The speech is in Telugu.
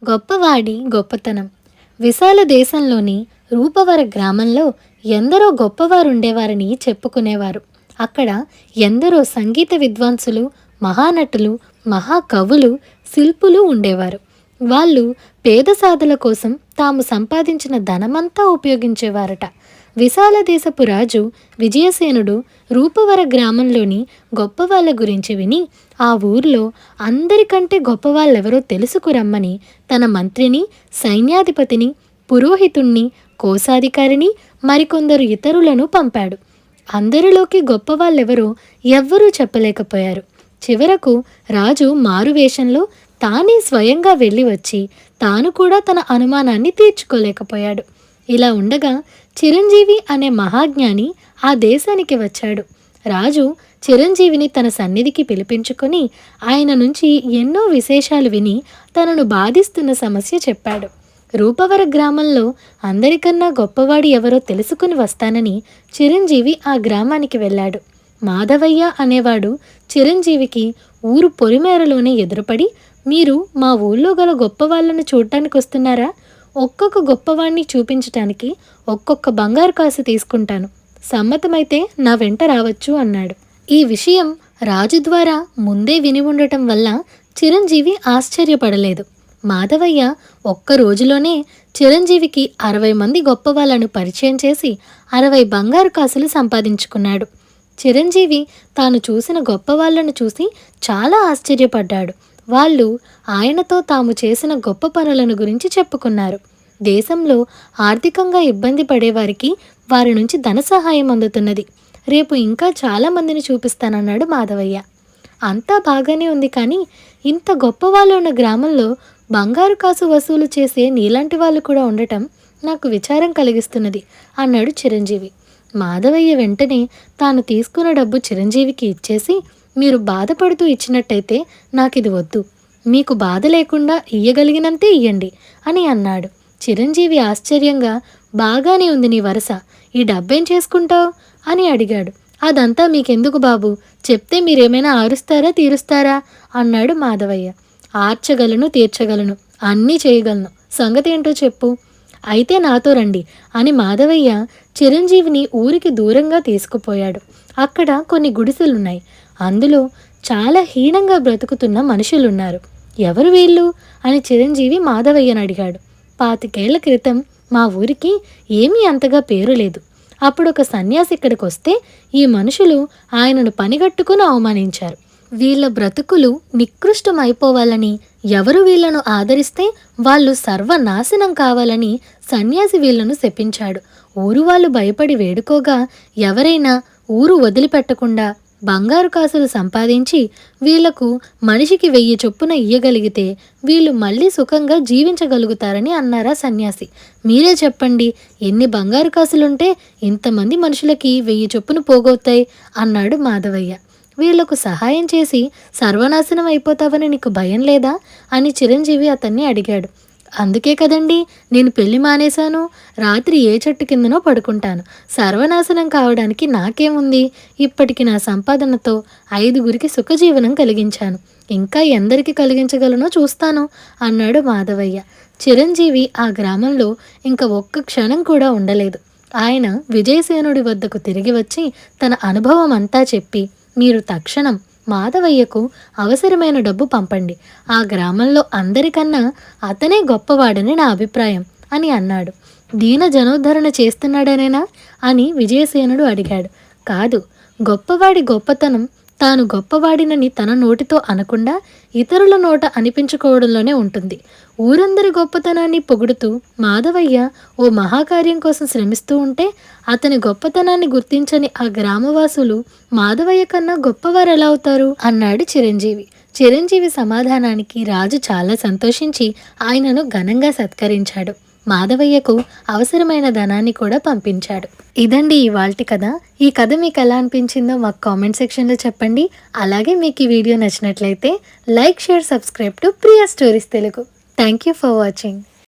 గొప్పవాడి గొప్పతనం. విశాల దేశంలోని రూపవర గ్రామంలో ఎందరో గొప్పవారుండేవారని చెప్పుకునేవారు. అక్కడ ఎందరో సంగీత విద్వాంసులు, మహానటులు, మహాకవులు, శిల్పులు ఉండేవారు. వాళ్ళు పేద సాధుల కోసం తాము సంపాదించిన ధనమంతా ఉపయోగించేవారట. విశాల దేశపు రాజు విజయసేనుడు రూపవర గ్రామంలోని గొప్పవాళ్ళ గురించి విని ఆ ఊర్లో అందరికంటే గొప్పవాళ్ళెవరో తెలుసుకురమ్మని తన మంత్రిని, సైన్యాధిపతిని, పురోహితుణ్ణి, కోశాధికారిని, మరికొందరు ఇతరులను పంపాడు. అందరిలోకి గొప్పవాళ్ళెవరో ఎవ్వరూ చెప్పలేకపోయారు. చివరకు రాజు మారువేషంలో తానే స్వయంగా వెళ్ళి వచ్చి తాను కూడా తన అనుమానాన్ని తీర్చుకోలేకపోయాడు. ఇలా ఉండగా చిరంజీవి అనే మహాజ్ఞాని ఆ దేశానికి వచ్చాడు. రాజు చిరంజీవిని తన సన్నిధికి పిలిపించుకొని ఆయన నుంచి ఎన్నో విశేషాలు విని తనను బాధిస్తున్న సమస్య చెప్పాడు. రూపవర గ్రామంలో అందరికన్నా గొప్పవాడు ఎవరో తెలుసుకుని వస్తానని చిరంజీవి ఆ గ్రామానికి వెళ్ళాడు. మాధవయ్య అనేవాడు చిరంజీవికి ఊరు పొలిమేరలోనే ఎదురుపడి, మీరు మా ఊళ్ళో గల గొప్పవాళ్ళను చూడటానికి వస్తున్నారా? ఒక్కొక్క గొప్పవాణ్ణి చూపించటానికి ఒక్కొక్క బంగారు కాసు తీసుకుంటాను. సమ్మతమైతే నా వెంట రావచ్చు అన్నాడు. ఈ విషయం రాజు ద్వారా ముందే విని ఉండటం వల్ల చిరంజీవి ఆశ్చర్యపడలేదు. మాధవయ్య ఒక్క రోజులోనే చిరంజీవికి 60 మంది గొప్పవాళ్లను పరిచయం చేసి 60 బంగారు కాసులు సంపాదించుకున్నాడు. చిరంజీవి తాను చూసిన గొప్పవాళ్లను చూసి చాలా ఆశ్చర్యపడ్డాడు. వాళ్ళు ఆయనతో తాము చేసిన గొప్ప పనులను గురించి చెప్పుకున్నారు. దేశంలో ఆర్థికంగా ఇబ్బంది పడేవారికి వారి నుంచి ధన సహాయం అందుతున్నది. రేపు ఇంకా చాలా మందిని చూపిస్తానన్నాడు మాధవయ్య. అంతా బాగానే ఉంది, కానీ ఇంత గొప్పవాళ్ళు ఉన్న గ్రామంలో బంగారు కాసు వసూలు చేసే నీలాంటి వాళ్ళు కూడా ఉండటం నాకు విచారం కలిగిస్తున్నది అన్నాడు చిరంజీవి. మాధవయ్య వెంటనే తాను తీసుకున్న డబ్బు చిరంజీవికి ఇచ్చేసి, మీరు బాధపడుతూ ఇచ్చినట్టయితే నాకిది వద్దు, మీకు బాధ లేకుండా ఇయ్యగలిగినంతే ఇయ్యండి అని అన్నాడు. చిరంజీవి ఆశ్చర్యంగా, బాగానే ఉంది నీ వరస, ఈ డబ్బేం చేసుకుంటావు అని అడిగాడు. అదంతా మీకెందుకు బాబు, చెప్తే మీరేమైనా ఆరుస్తారా తీరుస్తారా అన్నాడు మాధవయ్య. ఆర్చగలను, తీర్చగలను, అన్నీ చేయగలను, సంగతి ఏంటో చెప్పు. అయితే నాతో రండి అని మాధవయ్య చిరంజీవిని ఊరికి దూరంగా తీసుకుపోయాడు. అక్కడ కొన్ని గుడిసెలున్నాయి. అందులో చాలా హీనంగా బ్రతుకుతున్న మనుషులున్నారు. ఎవరు వీళ్ళు అని చిరంజీవి మాధవయ్యను అడిగాడు. 25 ఏళ్ల క్రితం మా ఊరికి ఏమీ అంతగా పేరు లేదు. అప్పుడు ఒక సన్యాసి ఇక్కడికి వస్తే ఈ మనుషులు ఆయనను పనిగట్టుకుని అవమానించారు. వీళ్ళ బ్రతుకులు నికృష్టమైపోవాలని, ఎవరు వీళ్లను ఆదరిస్తే వాళ్ళు సర్వనాశనం కావాలని సన్యాసి వీళ్లను శపించాడు. ఊరు వాళ్ళు భయపడి వేడుకోగా ఎవరైనా ఊరు వదిలిపెట్టకుండా బంగారు కాసులు సంపాదించి వీళ్లకు మనిషికి 1000 చొప్పున ఇయ్యగలిగితే వీళ్ళు మళ్ళీ సుఖంగా జీవించగలుగుతారని అన్నారా సన్యాసి. మీరే చెప్పండి, ఎన్ని బంగారు కాసులుంటే ఇంతమంది మనుషులకి 1000 చొప్పున పోగవుతాయి అన్నాడు మాధవయ్య. వీళ్లకు సహాయం చేసి సర్వనాశనం అయిపోతావని నీకు భయం లేదా అని చిరంజీవి అతన్ని అడిగాడు. అందుకే కదండి నేను పెళ్లి మానేశాను. రాత్రి ఏ చెట్టు కిందనో పడుకుంటాను. సర్వనాశనం కావడానికి నాకేముంది? ఇప్పటికి నా సంపాదనతో 5గురికి సుఖజీవనం కలిగించాను. ఇంకా ఎందరికి కలిగించగలనో చూస్తాను అన్నాడు మాధవయ్య. చిరంజీవి ఆ గ్రామంలో ఇంకా ఒక్క క్షణం కూడా ఉండలేదు. ఆయన విజయసేనుడి వద్దకు తిరిగి వచ్చి తన అనుభవం అంతా చెప్పి, మీరు తక్షణం మాధవయ్యకు అవసరమైన డబ్బు పంపండి. ఆ గ్రామంలో అందరికన్నా అతనే గొప్పవాడని నా అభిప్రాయం అని అన్నాడు. దీన జనోద్ధరణ చేస్తున్నాడనేనా అని విజయసేనుడు అడిగాడు. కాదు, గొప్పవాడి గొప్పతనం తాను గొప్పవాడినని తన నోటితో అనకుండా ఇతరుల నోట అనిపించుకోవడంలోనే ఉంటుంది. ఊరందరి గొప్పతనాన్ని పొగుడుతూ మాధవయ్య ఓ మహాకార్యం కోసం శ్రమిస్తూ ఉంటే అతని గొప్పతనాన్ని గుర్తించని ఆ గ్రామవాసులు మాధవయ్య కన్నా గొప్పవారు ఎలా అవుతారు అన్నాడు చిరంజీవి. చిరంజీవి సమాధానానికి రాజు చాలా సంతోషించి ఆయనను ఘనంగా సత్కరించాడు. మాధవయ్యకు అవసరమైన ధనాన్ని కూడా పంపించాడు. ఇదండి ఇవాల్టి కథ. ఈ కథ మీకు ఎలా అనిపించిందో మాకు కామెంట్ సెక్షన్లో చెప్పండి. అలాగే మీకు ఈ వీడియో నచ్చినట్లయితే like, share, subscribe to Priya stories Telugu. Thank you for watching.